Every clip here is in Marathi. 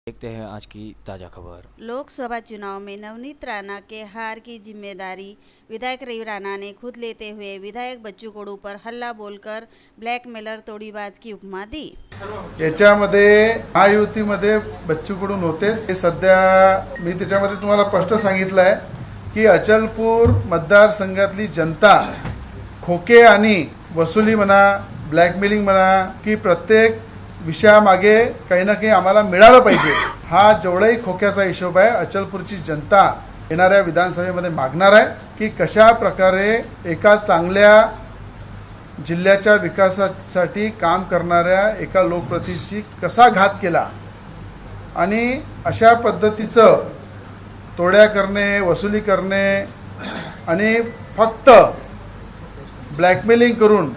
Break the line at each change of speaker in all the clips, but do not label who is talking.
देखते हैं आज की ताज़ा खबर।
लोकसभा चुनाव में नवनीत राणा के हार की जिम्मेदारी विधायक रवि राणा ने खुद लेते हुए विधायक बच्चू कडू पर हल्ला बोलकर ब्लॅकमेलर तोडीबाज की उपमा दी।
याच्यामध्ये महायुतीमध्ये बच्चू कडू नव्हतेच। सध्या मी त्याच्यामध्ये तुम्हाला स्पष्ट सांगितलं आहे की अचलपूर मतदारसंघातली जनता खोके आणि वसुली म्हणा, ब्लॅकमेलिंग म्हणा की प्रत्येक विषयामागे काही ना काही आम्हाला मिळालं पाहिजे, हा जेवढाही खोक्याचा हिशोब आहे अचलपूरची जनता येणाऱ्या विधानसभेमध्ये मागणार आहे की कशा प्रकारे एका चांगल्या जिल्ह्याच्या विकासासाठी काम करणाऱ्या एका लोकप्रतिनिधीची कसा घात केला आणि अशा पद्धतीचं तोड्या करणे, वसुली करणे आणि फक्त ब्लॅकमेलिंग करून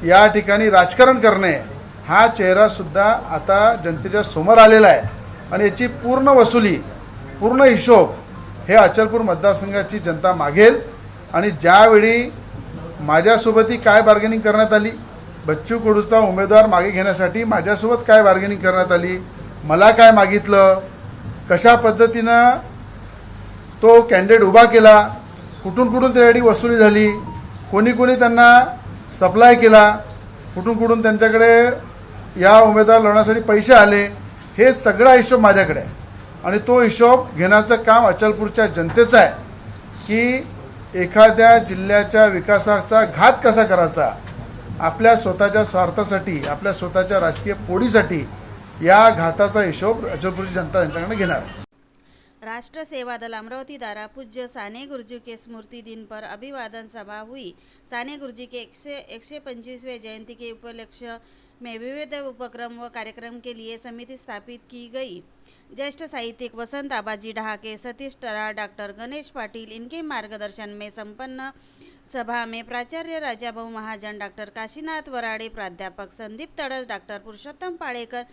या ठिकाणी राजकारण करणे हा चेहरा सुद्धा आता जनतेच्या समोर आलेला आहे आणि याची पूर्ण वसुली, पूर्ण हिशोब हे अचलपूर मतदारसंघाची जनता मागेल। आणि ज्यावेळी माझ्यासोबतही काय बार्गेनिंग करण्यात आली, बच्चू कडूचा उमेदवार मागे घेण्यासाठी माझ्यासोबत काय बार्गेनिंग करण्यात आली, मला काय मागितलं, कशा पद्धतीनं तो कॅन्डिडेट उभा केला, कुठून कुठून त्यासाठी वसुली झाली, कोणी कोणी त्यांना सप्लाय केला, कुठून कुठून त्यांच्याकडे या उमेदवार लढवण्यासाठी पैसे आले, हे सगळा हिशोब माझ्याकडे आहे। आणि तो हिशोब घेण्याचं काम अचलपूरच्या जनतेचं आहे की एखाद्या जिल्ह्याच्या विकासाचा घात कसा करायचा, आपल्या स्वतःच्या स्वार्थासाठी, आपल्या स्वतःच्या राजकीय पोळीसाठी या घाताचा हिशोब अचलपूरची जनता त्यांच्याकडे घेणार आहे।
राष्ट्र सेवा दल अमरावती द्वारा पूज्य साने गुरुजी के स्मृति दिन पर अभिवादन सभा हुई। साने गुरुजी के 125वें जयंती के उपलक्ष्य में विविध उपक्रम व कार्यक्रम के लिए समिति स्थापित की गई। ज्येष्ठ साहित्यिक वसंत आबाजी डहाके, सतीश टराळ, डॉक्टर गणेश पाटिल इनके मार्गदर्शन में संपन्न सभा में प्राचार्य राजाभाऊ महाजन, डॉक्टर काशीनाथ वराडे, प्राध्यापक Sandeep Tadas, doctor Purushottam Palekar,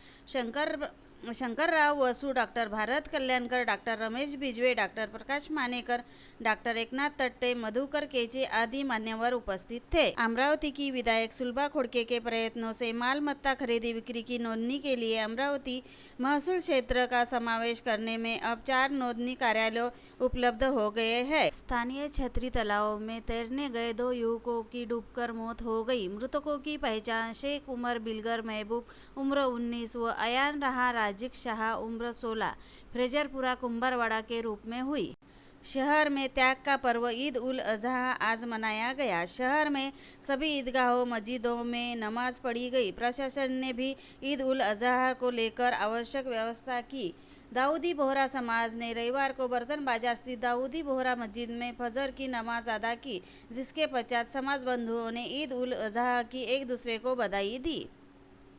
Shankarrao Vasu, doctor Bharat Kalyankar, doctor Ramesh Bijwe, doctor Prakash Manekar, doctor Eknath Tatte, Madhukar Keche आदि मान्यवर उपस्थित थे। अमरावती की विधायक सुलभा खोड़के के प्रयत्नों से माल मत्ता खरीदी बिक्री की नोंदनी के लिए अमरावती महसूल क्षेत्र का समावेश करने में अब 4 नोंदनी कार्यालय उपलब्ध हो गए हैं। स्थानीय छतरी तालाब में तैरने गए 2 युवकों की डूबकर मौत हो गई। मृतकों की पहचान शेख उमर बिलगर महबूब उम्र 19 व अयान रहा राजिक शाह उम्र 16 फ्रेजरपुरा कुंभारवाड़ा के रूप में हुई। शहर में त्याग का पर्व ईद उल अजहा आज मनाया गया। शहर में सभी ईदगाहों मस्जिदों में नमाज पढ़ी गई। प्रशासन ने भी ईद उल अजहा को लेकर आवश्यक व्यवस्था की। दाऊदी बोहरा समाज ने रविवार को बर्तन बाजार स्थित दाऊदी बोहरा मस्जिद में फजर की नमाज अदा की, जिसके पश्चात समाज बंधुओं ने ईद उल अजहा की एक दूसरे को बधाई दी।